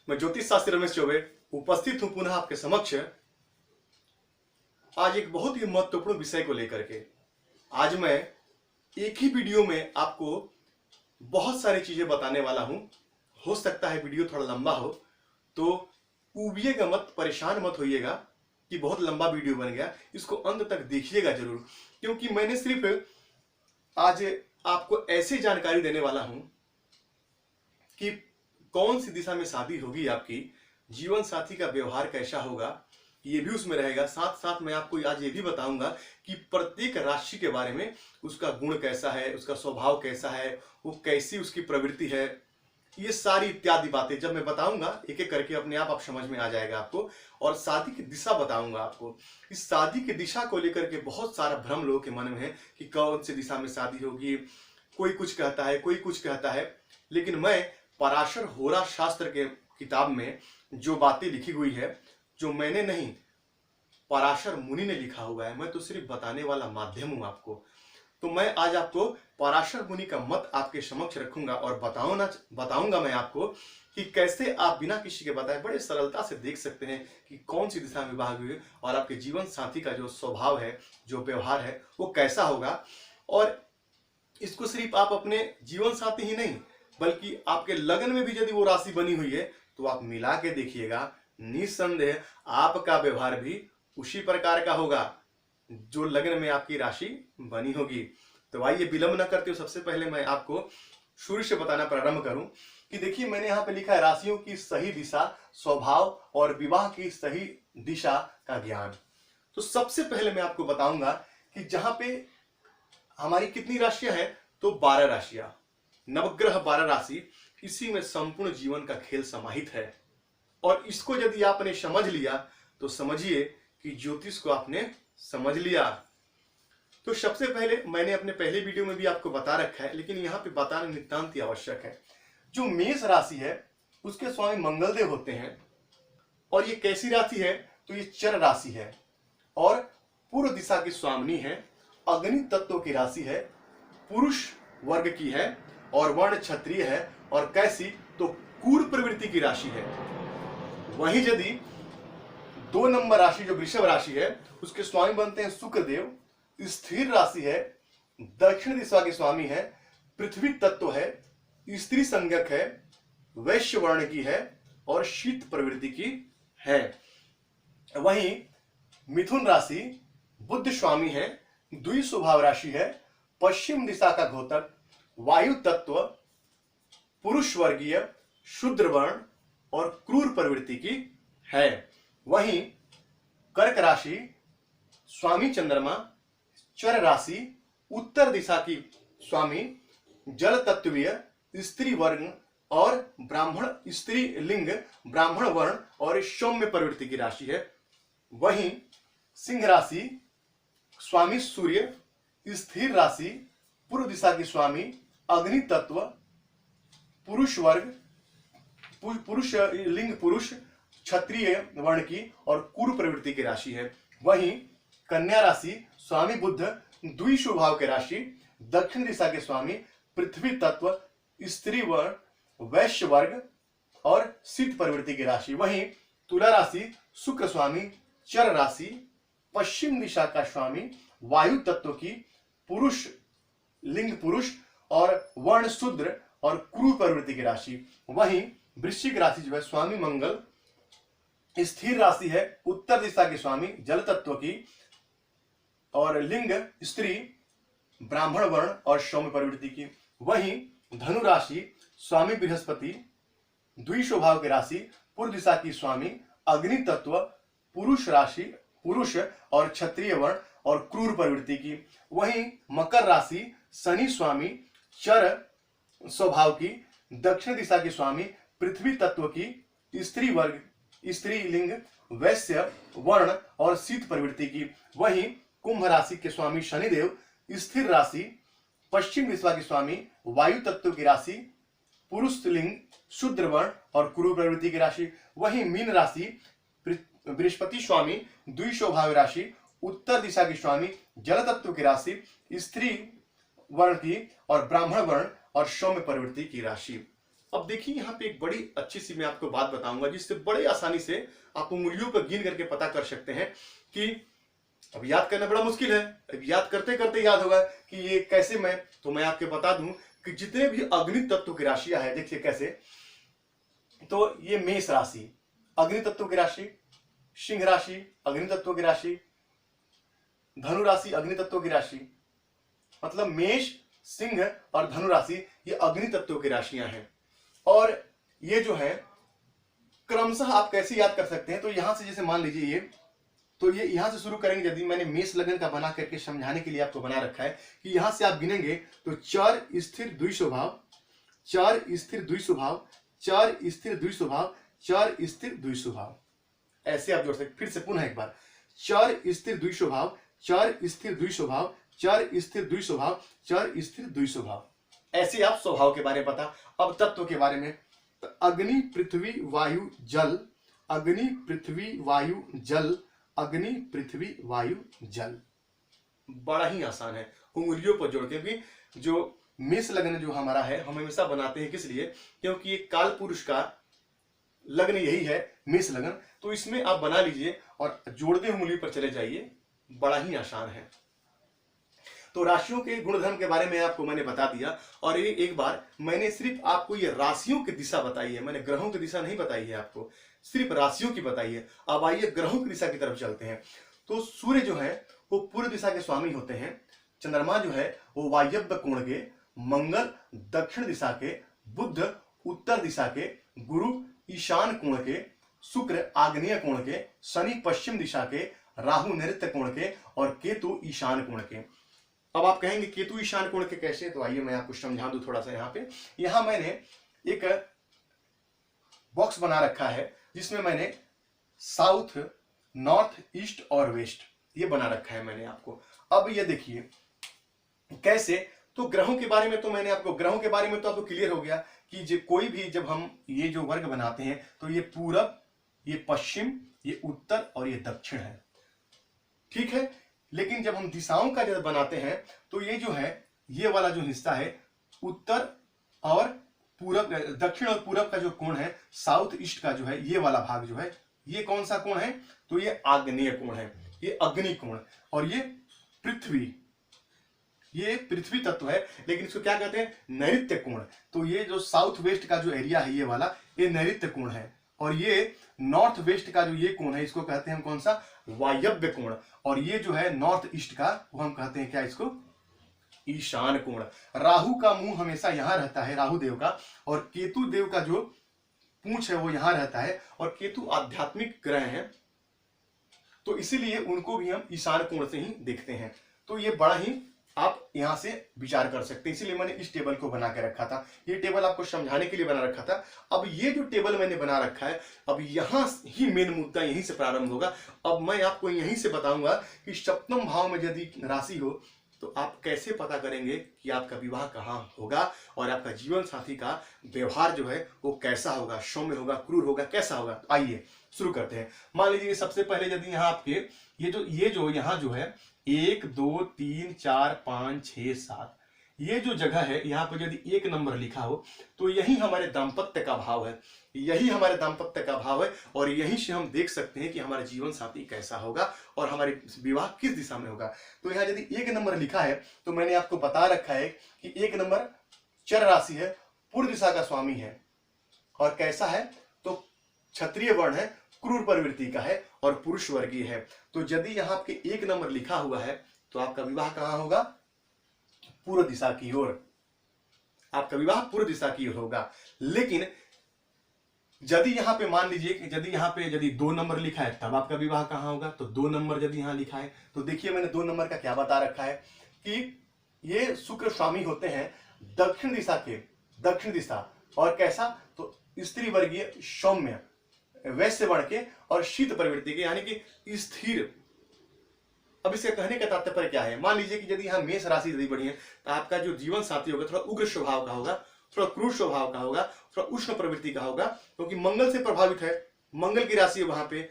मैं ज्योतिष शास्त्री रमेश चौबे उपस्थित हूं पुनः आपके समक्ष आज एक बहुत ही महत्वपूर्ण विषय को लेकर के। आज मैं एक ही वीडियो में आपको बहुत सारी चीजें बताने वाला हूं। हो सकता है वीडियो थोड़ा लंबा हो, तो उबिएगा मत, परेशान मत होइएगा कि बहुत लंबा वीडियो बन गया। इसको अंत तक देखिएगा जरूर, क्योंकि मैंने सिर्फ आज आपको ऐसी जानकारी देने वाला हूं कि कौन सी दिशा में शादी होगी आपकी, जीवन साथी का व्यवहार कैसा होगा, ये भी उसमें रहेगा। साथ साथ मैं आपको आज ये भी बताऊंगा कि प्रत्येक राशि के बारे में, उसका गुण कैसा है, उसका स्वभाव कैसा है, वो कैसी उसकी प्रवृत्ति है, ये सारी इत्यादि बातें जब मैं बताऊंगा एक एक करके अपने आप समझ में आ जाएगा आपको। और शादी की दिशा बताऊंगा आपको। इस शादी की दिशा को लेकर के बहुत सारा भ्रम लोगों के मन में है कि कौन सी दिशा में शादी होगी। कोई कुछ कहता है, कोई कुछ कहता है, लेकिन मैं पराशर होरा शास्त्र के किताब में जो बातें लिखी हुई है, जो मैंने नहीं पराशर मुनि ने लिखा हुआ है, मैं तो सिर्फ बताने वाला माध्यम हूं आपको। तो मैं आज आपको पराशर मुनि का मत आपके समक्ष रखूंगा और बताऊंगा मैं आपको कि कैसे आप बिना किसी के बताए बड़े सरलता से देख सकते हैं कि कौन सी दिशा में विवाह हुई और आपके जीवन साथी का जो स्वभाव है, जो व्यवहार है, वो कैसा होगा। और इसको सिर्फ आप अपने जीवन साथी ही नहीं, बल्कि आपके लगन में भी यदि वो राशि बनी हुई है तो आप मिला के देखिएगा, निस्संदेह आपका व्यवहार भी उसी प्रकार का होगा जो लगन में आपकी राशि बनी होगी। तो आइए विलंब न करते हुए सबसे पहले मैं आपको शुरू से बताना प्रारंभ करूं कि देखिए, मैंने यहाँ पे लिखा है राशियों की सही दिशा, स्वभाव और विवाह की सही दिशा का ज्ञान। तो सबसे पहले मैं आपको बताऊंगा कि जहां पे हमारी कितनी राशियां हैं, तो 12 राशियां, नवग्रह 12 राशि, इसी में संपूर्ण जीवन का खेल समाहित है। और इसको यदि आपने समझ लिया तो समझिए कि ज्योतिष को आपने समझ लिया। तो सबसे पहले मैंने अपने पहले वीडियो में भी आपको बता रखा है, लेकिन यहाँ पे बताना नितांत ही आवश्यक है। जो मेष राशि है उसके स्वामी मंगलदेव होते हैं। और ये कैसी राशि है, तो ये चर राशि है और पूर्व दिशा की स्वामिनी है, अग्नि तत्व की राशि है, पुरुष वर्ग की है और वर्ण क्षत्रिय है। और कैसी, तो क्रूर प्रवृत्ति की राशि है। वहीं यदि 2 नंबर राशि जो वृषभ राशि है, उसके स्वामी बनते हैं शुक्रदेव, स्थिर राशि है, दक्षिण दिशा के स्वामी है, पृथ्वी तत्व है, स्त्री संज्ञक है, वैश्य वर्ण की है और शीत प्रवृत्ति की है। वहीं मिथुन राशि बुध स्वामी है, द्वि स्वभाव राशि है, पश्चिम दिशा का घोतक, वायु तत्व, पुरुष वर्गीय, शूद्र वर्ण और क्रूर प्रवृत्ति की है। वहीं कर्क राशि स्वामी चंद्रमा, चर राशि, उत्तर दिशा की स्वामी, जल तत्वीय, स्त्री वर्ण और ब्राह्मण, स्त्री लिंग, ब्राह्मण वर्ण और सौम्य प्रवृत्ति की राशि है। वहीं सिंह राशि स्वामी सूर्य, स्थिर राशि, पूर्व दिशा की स्वामी, अग्नि तत्व, पुरुष वर्ग, पुरुष लिंग, पुरुष, क्षत्रिय वर्ण की और क्रूर प्रवृत्ति की राशि है। वहीं कन्या राशि स्वामी बुध, द्वि स्वभाव के राशि, दक्षिण दिशा के स्वामी, पृथ्वी तत्व, स्त्री वर्ण, वैश्य वर्ग और शीत प्रवृत्ति की राशि। वहीं तुला राशि शुक्र स्वामी, चर राशि, पश्चिम दिशा का स्वामी, वायु तत्व की, पुरुष लिंग, पुरुष और वर्ण शूद्र और क्रूर प्रवृत्ति की राशि। वहीं वृश्चिक राशि जो है स्वामी मंगल, स्थिर राशि है, उत्तर दिशा के स्वामी, जल तत्व की और लिंग स्त्री, ब्राह्मण वर्ण और सौम्य प्रवृत्ति की। वहीं धनु राशि स्वामी बृहस्पति, द्वि स्वभाव की राशि, पूर्व दिशा की स्वामी, अग्नि तत्व, पुरुष राशि, पुरुष और क्षत्रिय वर्ण और क्रूर प्रवृत्ति की। वहीं मकर राशि शनि स्वामी, चर स्वभाव की, दक्षिण दिशा की स्वामी, पृथ्वी तत्व की, स्त्री वर्ग, स्त्री लिंग, वैश्य वर्ण और शीत प्रवृत्ति की। वहीं कुंभ राशि के स्वामी शनिदेव, स्थिर राशि, पश्चिम दिशा की स्वामी, वायु तत्व की राशि, पुरुष लिंग, शूद्र वर्ण और क्रूर प्रवृत्ति की राशि। वहीं मीन राशि बृहस्पति स्वामी, द्वि स्वभाव राशि, उत्तर दिशा की स्वामी, जल तत्व की राशि, स्त्री वर्ण की और ब्राह्मण वर्ण और सौम्य प्रवृत्ति की राशि। अब देखिए यहाँ पे एक बड़ी अच्छी सी मैं आपको बात बताऊंगा जिससे बड़े आसानी से आप उंगलियों पर गिन करके पता कर सकते हैं कि अब याद करना बड़ा मुश्किल है, अब याद करते करते याद होगा कि ये कैसे तो मैं आपके बता दूं कि जितने भी अग्नि तत्व की राशियां है, देखिए कैसे, तो ये मेष राशि अग्नि तत्व की राशि, सिंह राशि अग्नि तत्व की राशि, धनु राशि अग्नि तत्व की राशि, मतलब मेष, सिंह और धनु राशि ये अग्नि तत्व की राशियां हैं। और ये जो है क्रमशः आप कैसे याद कर सकते हैं, तो यहां से जैसे मान लीजिए ये, तो ये यहां से शुरू करेंगे। यदि मैंने मेष लग्न का बना करके समझाने के लिए आपको बना रखा है कि यहां से आप गिनेंगे तो 4 स्थिर द्विस्वभाव, 4 स्थिर द्विस्वभाव, 4 स्थिर द्विस्वभाव, 4 स्थिर द्विस्वभाव, ऐसे आप जोड़ सकते। फिर से पुनः एक बार, 4 स्थिर द्विस्वभाव, 4 स्थिर द्विस्वभाव, 4 स्थिर द्विस्वभाव, 4 स्थिर द्विस्वभाव, ऐसे आप स्वभाव के बारे में पता। अब तत्व के बारे में, तो अग्नि पृथ्वी वायु जल, अग्नि पृथ्वी वायु जल, अग्नि पृथ्वी वायु जल, बड़ा ही आसान है उंगलियों पर जोड़ के भी। जो मेष लग्न जो हमारा है हम हमेशा बनाते हैं, किस लिए, क्योंकि ये काल पुरुष का लग्न यही है मेष लग्न, तो इसमें आप बना लीजिए और जोड़ते उंगली पर चले जाइए, बड़ा ही आसान है। तो राशियों के गुणधर्म के बारे में आपको मैंने बता दिया, और ये एक बार मैंने सिर्फ आपको ये राशियों की दिशा बताई है, मैंने ग्रहों की दिशा नहीं बताई है, आपको सिर्फ राशियों की बताई है। अब आइए ग्रहों की दिशा की तरफ चलते हैं। तो सूर्य जो है वो पूर्व दिशा के स्वामी होते हैं, चंद्रमा जो है वो वायव्य कोण के, मंगल दक्षिण दिशा के, बुध उत्तर दिशा के, गुरु ईशान कोण के, शुक्र आग्नेय कोण के, शनि पश्चिम दिशा के, राहु नैऋत्य कोण के और केतु ईशान कोण के। अब आप कहेंगे केतु ईशान कोण के कैसे, तो आइए मैं आपको समझा दूं थोड़ा सा। यहाँ पे यहां मैंने एक बॉक्स बना रखा है जिसमें मैंने साउथ, नॉर्थ, ईस्ट और वेस्ट ये बना रखा है मैंने आपको। अब ये देखिए कैसे, तो ग्रहों के बारे में तो मैंने आपको, ग्रहों के बारे में तो आपको क्लियर हो गया कि कोई भी जब हम ये जो वर्ग बनाते हैं तो ये पूरब, ये पश्चिम, ये उत्तर और ये दक्षिण है, ठीक है। लेकिन जब हम दिशाओं का जब बनाते हैं तो ये जो है, ये वाला जो हिस्सा है उत्तर और पूरब, दक्षिण और पूरब का जो कोण है, साउथ ईस्ट का जो है ये वाला भाग जो है, ये कौन सा कोण है, तो ये आग्नेय कोण है, ये अग्नि कोण, और ये पृथ्वी, ये पृथ्वी तत्व है, लेकिन इसको क्या कहते हैं, नैऋत्य कोण। तो ये जो साउथ वेस्ट का जो एरिया है ये वाला, ये नैऋत्य कोण है, और ये नॉर्थ वेस्ट का जो ये कोण है इसको कहते हैं हम कौन सा, वायव्य कोण, और ये जो है नॉर्थ ईस्ट का वो हम कहते हैं क्या, इसको ईशान कोण। राहु का मुंह हमेशा यहां रहता है, राहु देव का, और केतु देव का जो पूंछ है वो यहां रहता है, और केतु आध्यात्मिक ग्रह हैं तो इसीलिए उनको भी हम ईशान कोण से ही देखते हैं। तो ये बड़ा ही आप यहां से विचार कर सकते हैं, इसीलिए मैंने इस टेबल को बना के रखा था, ये टेबल आपको समझाने के लिए बना रखा था। अब ये जो टेबल मैंने बना रखा है, अब यहां ही मेन मुद्दा यहीं से प्रारंभ होगा। अब मैं आपको यहीं से बताऊंगा कि सप्तम भाव में यदि राशि हो तो आप कैसे पता करेंगे कि आपका विवाह कहाँ होगा और आपका जीवन साथी का व्यवहार जो है वो कैसा होगा, सौम्य होगा, क्रूर होगा, कैसा होगा। आइए शुरू करते हैं। मान लीजिए सबसे पहले यदि यहाँ आपके ये जो यहाँ जो है 1 2 3 4 5 6 7 ये जो जगह है, यहाँ पर यदि 1 नंबर लिखा हो तो यही हमारे दाम्पत्य का भाव है, यही हमारे दाम्पत्य का भाव है, और यहीं से हम देख सकते हैं कि हमारा जीवन साथी कैसा होगा और हमारे विवाह किस दिशा में होगा। तो यहाँ यदि 1 नंबर लिखा है तो मैंने आपको बता रखा है कि 1 नंबर चर राशि है, पूर्व दिशा का स्वामी है, और कैसा है, तो क्षत्रिय वर्ण है, क्रूर प्रवृत्ति का है और पुरुष वर्गीय है। तो यदि यहाँ आपके 1 नंबर लिखा हुआ है तो आपका विवाह कहाँ होगा, पूर्व दिशा की ओर, आपका विवाह पूर्व दिशा की ओर होगा। लेकिन यदि यहाँ पे मान लीजिए कि यदि यहाँ पे यदि 2 नंबर लिखा है तब आपका विवाह कहाँ होगा, तो 2 नंबर यदि यहाँ लिखा है तो देखिए मैंने 2 नंबर का क्या बता रखा है कि ये शुक्र स्वामी होते हैं दक्षिण दिशा के, दक्षिण दिशा, और कैसा, तो स्त्री वर्गीय, सौम्य, वैश्य वर्ण के और शीत प्रवृत्ति के, यानी कि स्थिर। अब इसके कहने का तात्पर्य क्या है, मान लीजिए कि यदि यहाँ मेष राशि यदि बढ़ी है तो आपका जो जीवन साथी होगा थोड़ा उग्र स्वभाव का होगा, थोड़ा क्रूर स्वभाव का होगा, थोड़ा उष्ण प्रवृत्ति का होगा, क्योंकि मंगल से प्रभावित है, मंगल की राशि है वहां पे,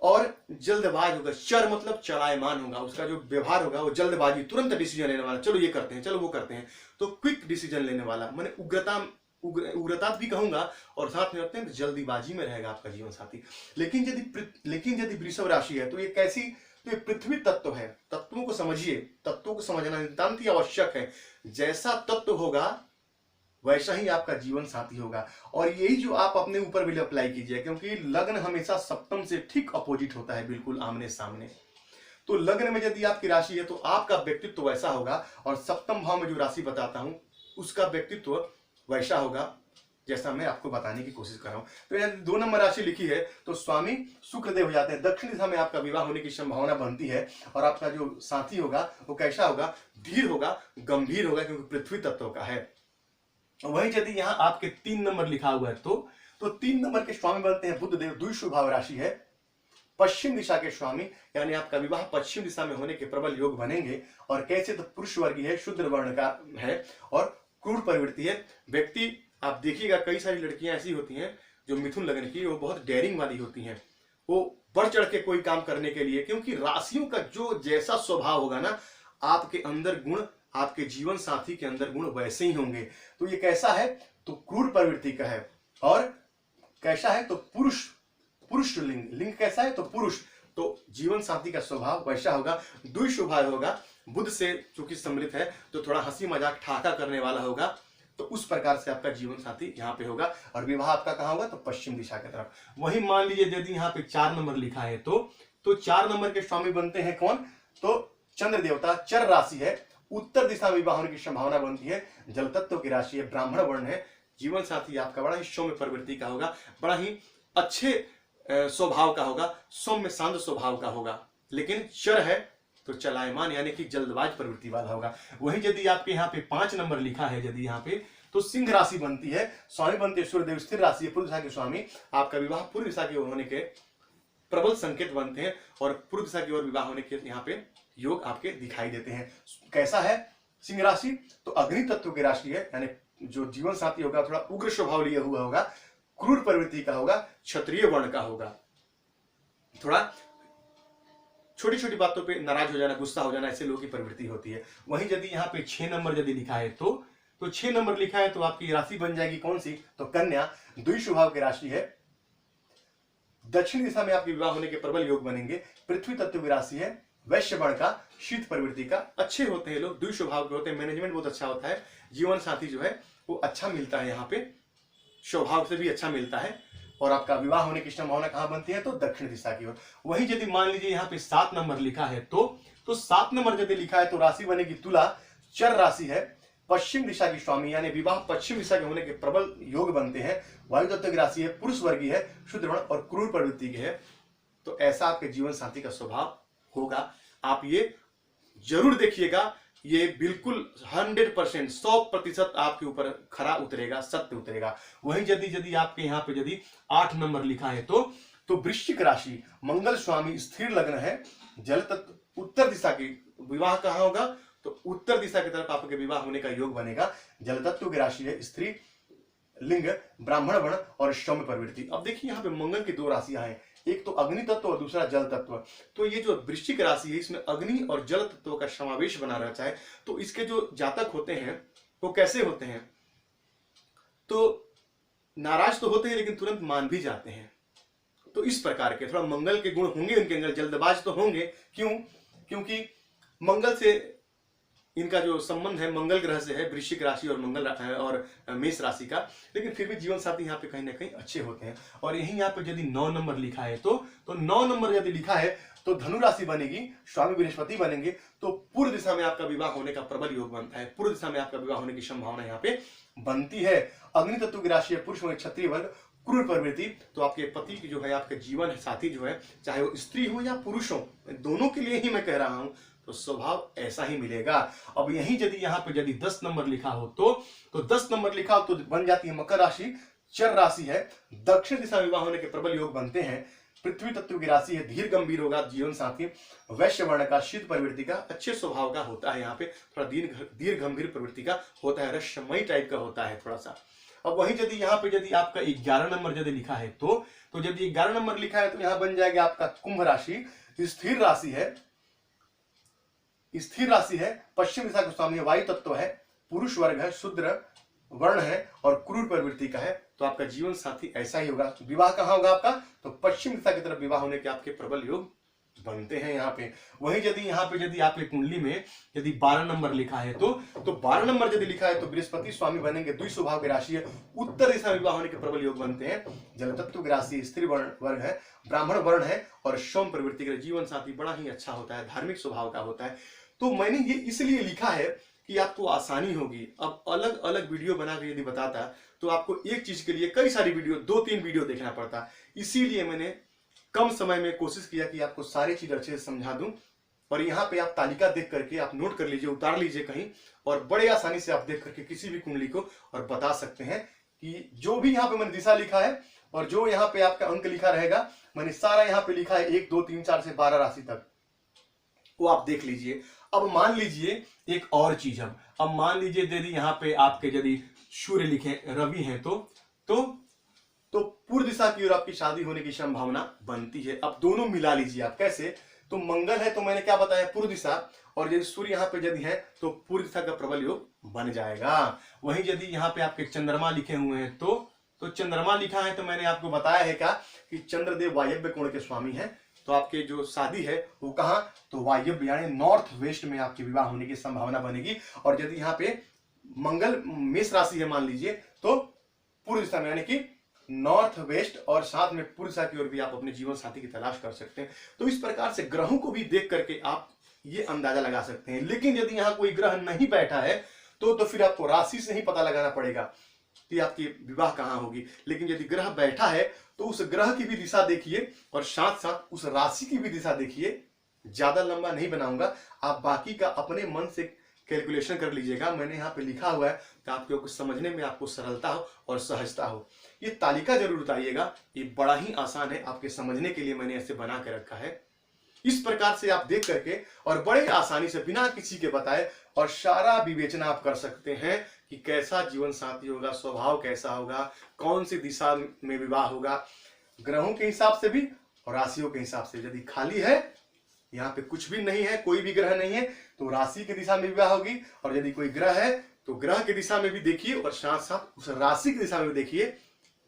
और जल्दबाज होगा, चर मतलब चलायमान होगा, उसका जो व्यवहार होगा वो जल्दबाजी, तुरंत डिसीजन लेने वाला, चलो ये करते हैं, चलो वो करते हैं, तो क्विक डिसीजन लेने वाला, माने उग्रता उग्रता भी कहूंगा, और साथ में अत्यंत जल्दीबाजी में रहेगा आपका जीवन साथी। लेकिन यदि वृषभ राशि है तो ये कैसी, तो ये पृथ्वी तत्व है। तत्वों को समझिए, तत्वों को समझना नितांत ही आवश्यक है। जैसा तत्व होगा वैसा ही आपका जीवन साथी होगा, और यही जो आप अपने ऊपर भी अप्लाई कीजिए, क्योंकि लग्न हमेशा सप्तम से ठीक अपोजिट होता है, बिल्कुल आमने सामने। तो लग्न में यदि आपकी राशि है तो आपका व्यक्तित्व वैसा होगा, और सप्तम भाव में जो राशि बताता हूं उसका व्यक्तित्व वैसा होगा जैसा मैं आपको बताने की कोशिश कर रहा हूं। तो यदि 2 नंबर राशि लिखी है तो स्वामी शुक्रदेव हो जाते हैं। दक्षिण दिशा में आपका विवाह होने की संभावना बनती है, और आपका जो साथी होगा वो कैसा होगा, धीर होगा, गंभीर होगा, क्योंकि पृथ्वी तत्व का है। वहीं यदि यहाँ आपके 3 नंबर लिखा हुआ है तो 3 नंबर के स्वामी बनते हैं बुध देव। द्विशु भाव राशि है, पश्चिम दिशा के स्वामी, यानी आपका विवाह पश्चिम दिशा में होने के प्रबल योग बनेंगे। और कैसे, तो पुरुष वर्गीय है, शुद्र वर्ण का है, और क्रूर प्रवृत्ति है। व्यक्ति आप देखिएगा कई सारी लड़कियां ऐसी होती हैं जो मिथुन लग्न की, वो बहुत डेयरिंग वाली होती हैं, वो बढ़ चढ़ के कोई काम करने के लिए, क्योंकि राशियों का जो जैसा स्वभाव होगा ना, आपके अंदर गुण, आपके जीवन साथी के अंदर गुण वैसे ही होंगे। तो ये कैसा है, तो क्रूर प्रवृत्ति का है। और कैसा है, तो पुरुष लिंग कैसा है, तो पुरुष। तो जीवन साथी का स्वभाव वैसा होगा, द्विशुभाव होगा, बुध से चूंकि समृद्ध है तो थोड़ा हंसी मजाक ठाका करने वाला होगा। तो उस प्रकार से आपका जीवन साथी यहाँ पे होगा, और विवाह आपका कहाँ होगा, तो पश्चिम दिशा की तरफ। वही मान लीजिए यदि यहाँ पे 4 नंबर लिखा है तो 4 नंबर के स्वामी बनते हैं कौन, तो चंद्र देवता। चर राशि है, उत्तर दिशा में विवाह होने की संभावना बनती है। जल तत्व की राशि है, ब्राह्मण वर्ण है। जीवन साथी आपका बड़ा ही सौम्य प्रवृत्ति का होगा, बड़ा ही अच्छे स्वभाव का होगा, सौम्य शांत स्वभाव का होगा। लेकिन चर है तो चलायमान, यानी कि जल्दबाज प्रवृत्ति वाला होगा। वहीं यदि आपके यहाँ पे 5 नंबर लिखा है यदि यहाँ पे, तो सिंह राशि बनती है। स्वामी बनते हैं सूर्यदेव, स्थिर राशि है, पूर्व दिशा के स्वामी। आपका विवाह पूर्व दिशा के होने के प्रबल संकेत बनते हैं, और पूर्व दिशा की ओर विवाह होने के यहाँ पे योग आपके दिखाई देते हैं। कैसा है सिंह राशि, तो अग्नि तत्व की राशि है, यानी जो जीवन साथी होगा थोड़ा उग्र स्वभाव लिया हुआ होगा, क्रूर प्रवृत्ति का होगा, क्षत्रिय वर्ण का होगा, थोड़ा छोटी छोटी बातों पे नाराज हो जाना, गुस्सा हो जाना, ऐसे लोगों की प्रवृत्ति होती है। वहीं यदि यहाँ पे 6 नंबर यदि लिखा है तो 6 नंबर लिखा है तो आपकी राशि बन जाएगी कौन सी, तो कन्या। द्विशुभाव की राशि है, दक्षिण दिशा में आपके विवाह होने के प्रबल योग बनेंगे। पृथ्वी तत्व की राशि है, वैश्य वर्ण का, शीत प्रवृत्ति का। अच्छे होते हैं लोग, द्विस्वभाव के होते हैं, मैनेजमेंट बहुत अच्छा होता है, जीवन साथी जो है वो अच्छा मिलता है, यहाँ पे स्वभाव से भी अच्छा मिलता है। और आपका विवाह होने की संभावना कहां बनती है, तो दक्षिण दिशा की ओर। वहीं यदि मान लीजिए यहाँ पे 7 नंबर लिखा है तो 7 नंबर यदि लिखा है तो राशि बनेगी तुला। चर राशि है, पश्चिम दिशा की स्वामी, यानी विवाह पश्चिम दिशा के होने के प्रबल योग बनते हैं। वायु तत्व की राशि है, पुरुष वर्गीय है, शुद्ध वर्ण और क्रूर प्रवृत्ति की है। तो ऐसा आपके जीवन साथी का स्वभाव होगा। आप ये जरूर देखिएगा, ये बिल्कुल 100% 100% आपके ऊपर खरा उतरेगा, सत्य उतरेगा। वहीं यदि आपके यहाँ पे यदि 8 नंबर लिखा है तो वृश्चिक राशि, मंगल स्वामी, स्थिर लग्न है, जल तत्व, उत्तर दिशा की विवाह कहाँ होगा, तो उत्तर दिशा की तरफ आपके विवाह होने का योग बनेगा। जल तत्व की राशि है, स्त्री लिंग, ब्राह्मण वर्ण और सौम्य प्रवृत्ति। अब देखिए यहाँ पे मंगल की 2 राशियां हैं, एक तो अग्नि तत्व और दूसरा जल तत्व। तो ये जो वृश्चिक राशि है इसमें अग्नि और जल तत्व का समावेश बना रहता है। तो इसके जो जातक होते हैं वो कैसे होते हैं, तो नाराज तो होते हैं लेकिन तुरंत मान भी जाते हैं। तो इस प्रकार के थोड़ा मंगल के गुण होंगे उनके अंदर, जल्दबाज तो होंगे। क्यों, क्योंकि मंगल से इनका जो संबंध है मंगल ग्रह से है, वृश्चिक राशि और मंगल और मेष राशि का। लेकिन फिर भी जीवन साथी यहाँ पे कहीं ना कहीं अच्छे होते हैं। और यही यहाँ पे यदि 9 नंबर लिखा है तो 9 नंबर यदि लिखा है तो धनु राशि बनेगी, स्वामी बृहस्पति बनेंगे। तो पूर्व दिशा में आपका विवाह होने का प्रबल योग बनता है, पूर्व दिशा में आपका विवाह होने की संभावना यहाँ पे बनती है। अग्नि तत्व की राशि है, पुरुष वर्ग, क्षत्रिय वर्ग, क्रूर प्रवृत्ति। तो आपके पति की जो है, आपके जीवन साथी जो है, चाहे वो स्त्री हो या पुरुष हो, दोनों के लिए ही मैं कह रहा हूं, तो स्वभाव ऐसा ही मिलेगा। अब यही यदि यहाँ पे यदि 10 नंबर लिखा हो तो 10 नंबर लिखा हो तो बन जाती है मकर राशि, चर राशि है, दक्षिण दिशा में विवाह होने के प्रबल योग बनते हैं। पृथ्वी तत्व की राशि है, धीर गंभीर होगा जीवन साथी, वैश्य वर्ण का, शीत प्रवृत्ति का, अच्छे स्वभाव का होता है। यहाँ पे थोड़ा दीर्घ गंभीर प्रवृत्ति का होता है, रहस्यमयी टाइप का होता है थोड़ा सा। अब वही यदि यहाँ पे यदि आपका 11 नंबर यदि लिखा है तो यदि 11 नंबर लिखा है तो यहाँ बन जाएगा आपका कुंभ राशि, स्थिर राशि है, स्थिर राशि है, पश्चिम दिशा का स्वामी है, वायु तत्व है, पुरुष वर्ग है, शूद्र वर्ण है और क्रूर प्रवृत्ति का है तो आपका जीवन साथी ऐसा ही होगा। विवाह कहाँ होगा आपका? तो पश्चिम दिशा की तरफ विवाह होने के आपके प्रबल योग बनते हैं यहाँ पे। वहीं यदि यहाँ पे यदि आपकी कुंडली में यदि 12 नंबर लिखा है तो 12 नंबर यदि लिखा है तो बृहस्पति स्वामी बनेंगे, द्वि स्वभाव की राशि है, उत्तर दिशा में विवाह होने के प्रबल योग बनते हैं। जल तत्व की राशि, स्त्री वर्ण है, ब्राह्मण वर्ण है और सोम प्रवृत्ति का जीवन साथी बड़ा ही अच्छा होता है, धार्मिक स्वभाव का होता है। तो मैंने ये इसलिए लिखा है कि आपको आसानी होगी। अब अलग अलग वीडियो बना के यदि बताता तो आपको एक चीज के लिए कई सारी वीडियो, 2-3 वीडियो देखना पड़ता। इसीलिए मैंने कम समय में कोशिश किया कि आपको सारी चीज अच्छे से समझा दूं। और यहाँ पे आप तालिका देख करके आप नोट कर लीजिए, उतार लीजिए कहीं, और बड़े आसानी से आप देख करके किसी भी कुंडली को और बता सकते हैं कि जो भी यहाँ पे मैंने दिशा लिखा है और जो यहाँ पे आपका अंक लिखा रहेगा, मैंने सारा यहाँ पे लिखा है 1 2 3 4 से 12 राशि तक, वो आप देख लीजिए। अब मान लीजिए एक और चीज, हम अब मान लीजिए यदि यहाँ पे आपके यदि सूर्य लिखे, रवि है तो पूर्व दिशा की ओर आपकी शादी होने की संभावना बनती है। अब दोनों मिला लीजिए आप। कैसे? तो मंगल है तो मैंने क्या बताया, पूर्व दिशा, और यदि सूर्य यहाँ पे यदि है तो पूर्व दिशा का प्रबल योग बन जाएगा। वहीं यदि यहाँ पे आपके चंद्रमा लिखे हुए हैं तो चंद्रमा लिखा है तो मैंने आपको बताया है क्या कि चंद्रदेव वायव्य कोण के स्वामी है। तो आपके जो शादी है वो कहाँ? तो वायव्य यानी नॉर्थ वेस्ट में आपकी विवाह होने की संभावना बनेगी। और यदि यहाँ पे मंगल मेष राशि है मान लीजिए तो पूर्व दिशा में यानी कि नॉर्थ वेस्ट, और साथ में पूर्व दिशा की ओर भी आप अपने जीवन साथी की तलाश कर सकते हैं। तो इस प्रकार से ग्रहों को भी देख करके आप ये अंदाजा लगा सकते हैं। लेकिन यदि यहाँ कोई ग्रह नहीं बैठा है तो फिर आपको राशि से ही पता लगाना पड़ेगा कि आपकी विवाह कहाँ होगी। लेकिन यदि ग्रह बैठा है तो उस ग्रह की भी दिशा देखिए और साथ साथ उस राशि की भी दिशा देखिए। ज्यादा लंबा नहीं बनाऊंगा, आप बाकी का अपने मन से कैलकुलेशन कर लीजिएगा। मैंने यहाँ पे लिखा हुआ है कि आपको कुछ समझने में आपको सरलता हो और सहजता हो। ये तालिका जरूर उतारिएगा, ये बड़ा ही आसान है, आपके समझने के लिए मैंने ऐसे बना के रखा है। इस प्रकार से आप देख करके और बड़े आसानी से बिना किसी के बताए और सारा विवेचना आप कर सकते हैं कि कैसा जीवन साथी होगा, स्वभाव कैसा होगा, कौन सी दिशा में विवाह होगा, ग्रहों के हिसाब से भी और राशियों के हिसाब से। यदि खाली है, यहाँ पे कुछ भी नहीं है, कोई भी ग्रह नहीं है, तो राशि की दिशा में विवाह होगी। और यदि कोई ग्रह है तो ग्रह की दिशा में भी देखिए और साथ साथ उस राशि की दिशा में भी देखिए,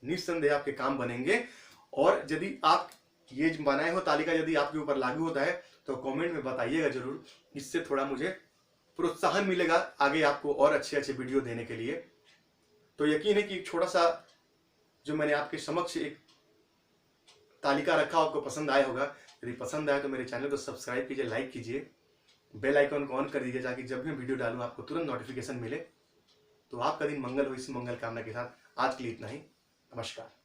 निस्संदेह आपके काम बनेंगे। और यदि आप ये बनाए हो तालिका यदि आपके ऊपर लागू होता है तो कमेंट में बताइएगा जरूर, इससे थोड़ा मुझे प्रोत्साहन मिलेगा आगे आपको और अच्छे अच्छे वीडियो देने के लिए। तो यकीन है कि छोटा सा जो मैंने आपके समक्ष एक तालिका रखा आपको पसंद आया होगा। यदि पसंद आए तो मेरे चैनल को सब्सक्राइब कीजिए, लाइक कीजिए, बेल आइकन को ऑन कर दीजिए ताकि जब भी मैं वीडियो डालूं आपको तुरंत नोटिफिकेशन मिले। तो आपका दिन मंगल हो, इस मंगल कामना के साथ आज के लिए इतना ही। नमस्कार।